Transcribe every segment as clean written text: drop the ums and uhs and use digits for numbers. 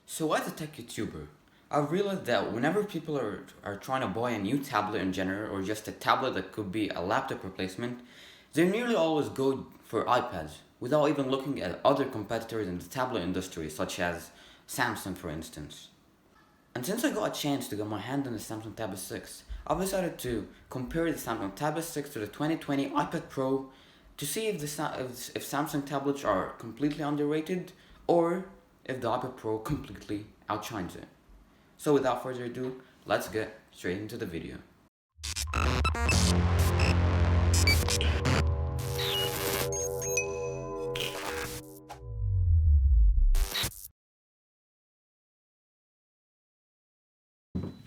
So as a tech YouTuber, I've realized that whenever people are trying to buy a new tablet in general or just a tablet that could be a laptop replacement, they nearly always go for iPads without even looking at other competitors in the tablet industry such as Samsung for instance. And since I got a chance to get my hand on the Samsung Tab S6, I've decided to compare the Samsung Tab S6 to the 2020 iPad Pro to see if Samsung tablets are completely underrated or if the iPad Pro completely outshines it. So without further ado, let's get straight into the video.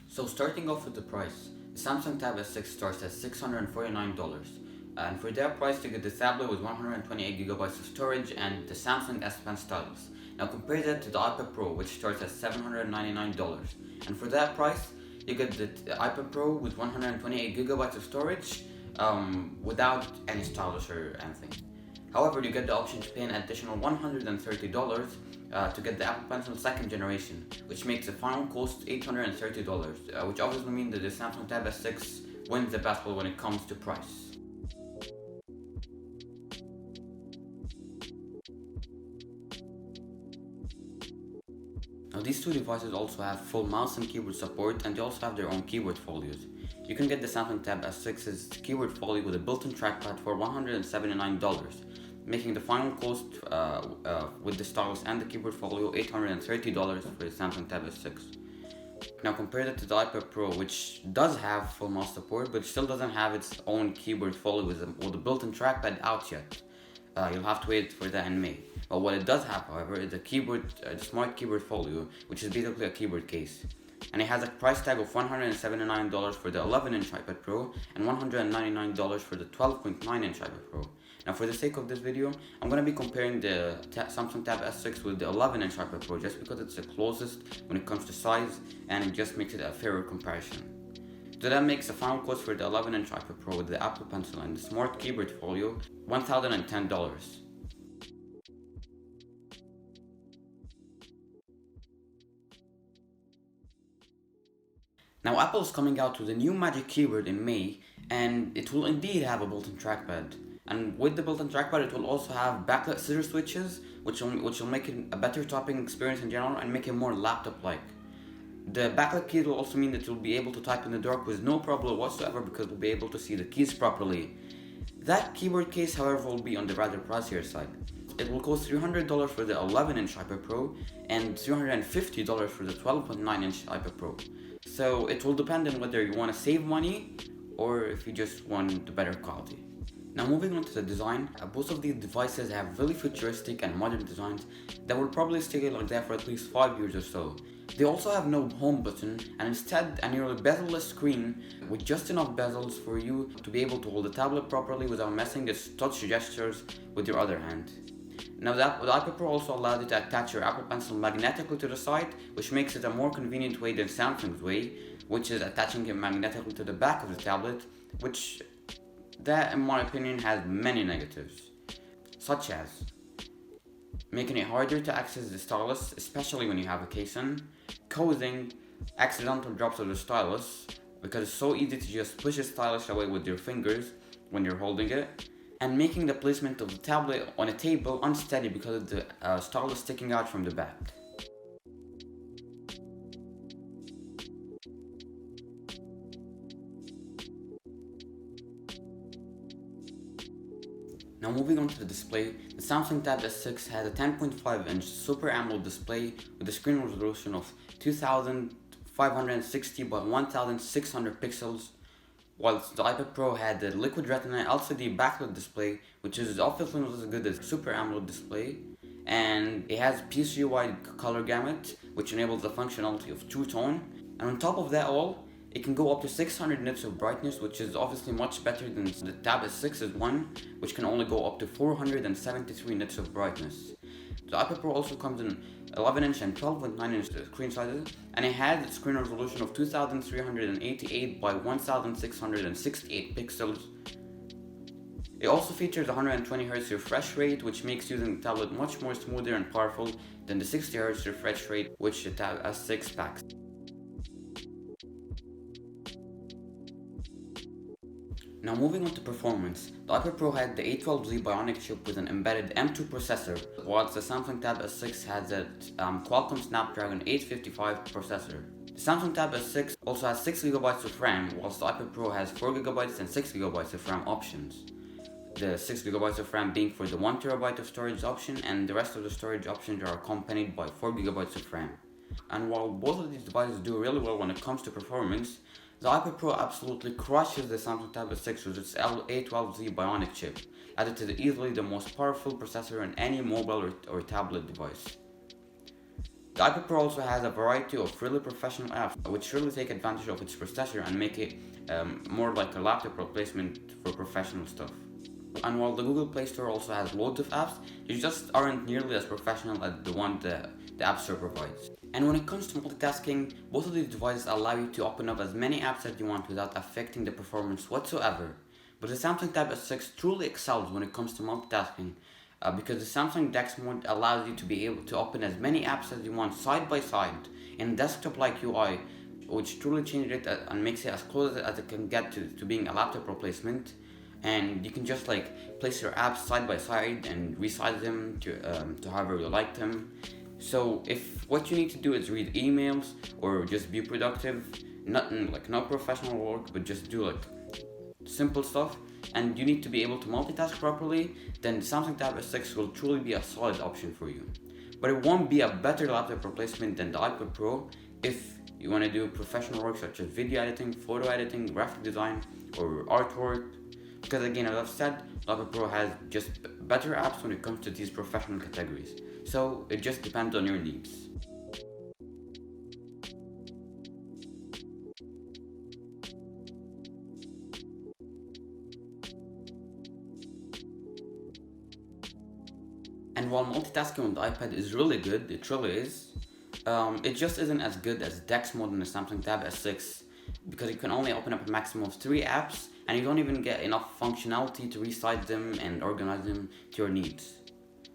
So starting off with the price, the Samsung Tab S6 starts at $649, and for that price you get the tablet with 128GB of storage and the Samsung S Pen stylus. Now compare that to the iPad Pro, which starts at $799, and for that price you get the iPad Pro with 128GB of storage without any stylus or anything. However, you get the option to pay an additional $130 to get the Apple Pencil second generation, which makes the final cost $830, which obviously means that the Samsung Tab S6 wins the battle when it comes to price. Now these two devices also have full mouse and keyboard support, and they also have their own keyboard folios. You can get the Samsung Tab S6's keyboard folio with a built-in trackpad for $179, making the final cost with the stylus and the keyboard folio $830 for the Samsung Tab S6. Now compare that to the iPad Pro, which does have full mouse support but still doesn't have its own keyboard folio with the built-in trackpad out yet. You'll have to wait for that in May. But what it does have, however, is the smart keyboard folio, which is basically a keyboard case. And it has a price tag of $179 for the 11-inch iPad Pro and $199 for the 12.9-inch iPad Pro. Now for the sake of this video, I'm going to be comparing the Samsung Tab S6 with the 11-inch iPad Pro just because it's the closest when it comes to size and it just makes it a fairer comparison. So that makes the final cost for the 11-inch iPad Pro with the Apple Pencil and the smart keyboard folio $1,010. Now Apple is coming out with a new Magic Keyboard in May, and it will indeed have a built-in trackpad. And with the built-in trackpad, it will also have backlit scissor switches, which will make it a better typing experience in general and make it more laptop-like. The backlit keys will also mean that you'll be able to type in the dark with no problem whatsoever because we'll be able to see the keys properly. That keyboard case, however, will be on the rather pricier side. It will cost $300 for the 11-inch iPad Pro and $350 for the 12.9-inch iPad Pro. So it will depend on whether you want to save money or if you just want the better quality. Now moving on to the design, both of these devices have really futuristic and modern designs that will probably stay like that for at least 5 years or so. They also have no home button and instead a nearly bezel-less screen with just enough bezels for you to be able to hold the tablet properly without messing its touch gestures with your other hand. Now the iPad Pro also allows you to attach your Apple Pencil magnetically to the side, which makes it a more convenient way than Samsung's way, which is attaching it magnetically to the back of the tablet, which that in my opinion has many negatives, such as making it harder to access the stylus, especially when you have a case on, causing accidental drops of the stylus because it's so easy to just push the stylus away with your fingers when you're holding it, and making the placement of the tablet on a table unsteady because of the stylus sticking out from the back. Now moving on to the display, the Samsung Tab S6 has a 10.5-inch Super AMOLED display with a screen resolution of 2560 by 1600 pixels, whilst the iPad Pro had the Liquid Retina LCD backlit display, which is obviously not as good as Super AMOLED display, and it has PC-wide color gamut, which enables the functionality of two-tone, and on top of that all, it can go up to 600 nits of brightness, which is obviously much better than the Tab S6's one, which can only go up to 473 nits of brightness. The iPad Pro also comes in 11-inch and 12.9-inch screen sizes, and it has a screen resolution of 2388 by 1668 pixels. It also features 120Hz refresh rate, which makes using the tablet much more smoother and powerful than the 60Hz refresh rate which the Tab S6 packs. Now moving on to performance, the iPad Pro had the A12Z Bionic chip with an embedded M2 processor, whilst the Samsung Tab S6 has a Qualcomm Snapdragon 855 processor. The Samsung Tab S6 also has 6GB of RAM, whilst the iPad Pro has 4GB and 6GB of RAM options. The 6GB of RAM being for the 1TB of storage option, and the rest of the storage options are accompanied by 4GB of RAM. And while both of these devices do really well when it comes to performance, the iPad Pro absolutely crushes the Samsung Tab S6 with its A12Z Bionic chip, added to easily the most powerful processor in any mobile or tablet device. The iPad Pro also has a variety of really professional apps which really take advantage of its processor and make it more like a laptop replacement for professional stuff. And while the Google Play Store also has loads of apps, they just aren't nearly as professional as the one the App Store provides. And when it comes to multitasking, both of these devices allow you to open up as many apps as you want without affecting the performance whatsoever. But the Samsung Tab S6 truly excels when it comes to multitasking because the Samsung DeX mode allows you to be able to open as many apps as you want side by side in desktop-like UI, which truly changes it and makes it as close as it can get to being a laptop replacement. And you can just like place your apps side by side and resize them to however you like them. So if what you need to do is read emails or just be productive, not professional work, but just do like simple stuff, and you need to be able to multitask properly, then the Samsung Tab S6 will truly be a solid option for you. But it won't be a better laptop replacement than the iPad Pro if you want to do professional work such as video editing, photo editing, graphic design, or artwork. Because again, as I've said, the iPad Pro has just better apps when it comes to these professional categories. So it just depends on your needs. And while multitasking on the iPad is really good, it really is, it just isn't as good as DeX mode in the Samsung Tab S6 because you can only open up a maximum of 3 apps and you don't even get enough functionality to resize them and organize them to your needs.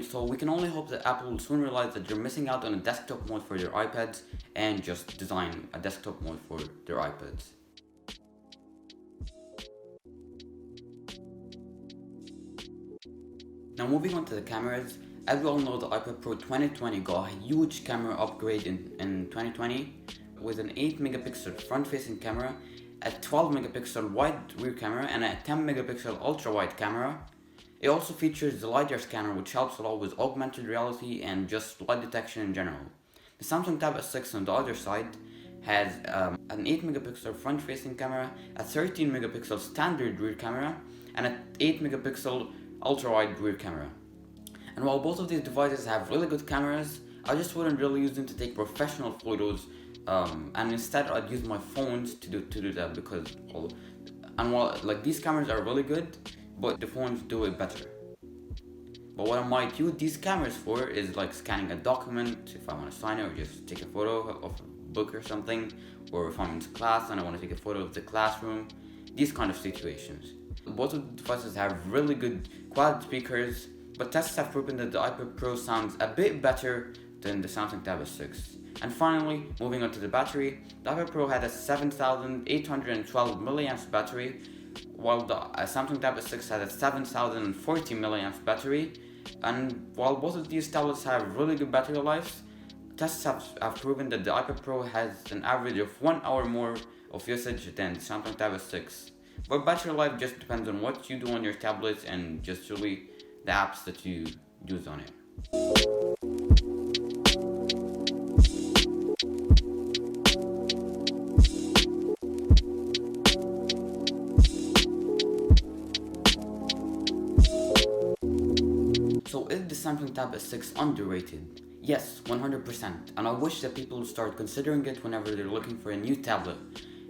So we can only hope that Apple will soon realize that they're missing out on a desktop mode for their iPads and just design a desktop mode for their iPads. Now moving on to the cameras, as we all know, the iPad Pro 2020 got a huge camera upgrade in 2020 with an 8 megapixel front facing camera, a 12 megapixel wide rear camera, and a 10 megapixel ultra wide camera. It also features the LiDAR scanner, which helps a lot with augmented reality and just light detection in general. The Samsung Tab S6 on the other side has an 8 megapixel front facing camera, a 13 megapixel standard rear camera, and an 8 megapixel ultra wide rear camera. And while both of these devices have really good cameras, I just wouldn't really use them to take professional photos, and instead I'd use my phones to do that because, while like these cameras are really good, but the phones do it better. But what I might use these cameras for is like scanning a document if I want to sign it, or just take a photo of a book or something, or if I'm in class and I want to take a photo of the classroom, these kind of situations. Both of the devices have really good quad speakers, but tests have proven that the iPad Pro sounds a bit better than the Samsung Tab S6. And finally, moving on to the battery, the iPad Pro had a 7,812 milliamps battery, while the Samsung Tab S6 had a 7,040 milliamps battery. And while both of these tablets have really good battery lives, tests have proven that the iPad Pro has an average of 1 hour more of usage than the Samsung Tab S6. But battery life just depends on what you do on your tablets and just really the apps that you use on it. So is the Samsung Tab S6 underrated? Yes, 100%, and I wish that people would start considering it whenever they're looking for a new tablet,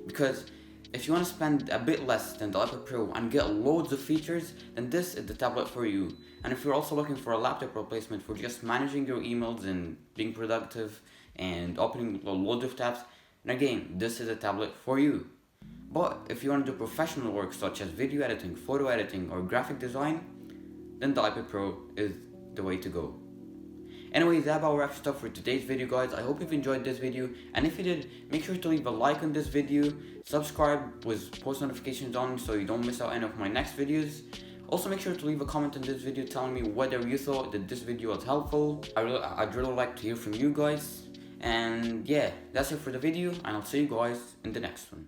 because if you want to spend a bit less than the iPad Pro and get loads of features, then this is the tablet for you. And if you're also looking for a laptop replacement for just managing your emails and being productive and opening loads of tabs, then again, this is a tablet for you. But if you want to do professional work such as video editing, photo editing, or graphic design, then the iPad Pro is the way to go. Anyways, that about wraps it up for today's video, guys. I hope you've enjoyed this video, and if you did, make sure to leave a like on this video, subscribe with post notifications on so you don't miss out any of my next videos. Also, make sure to leave a comment on this video telling me whether you thought that this video was helpful. I'd really like to hear from you guys. And yeah, that's it for the video, and I'll see you guys in the next one.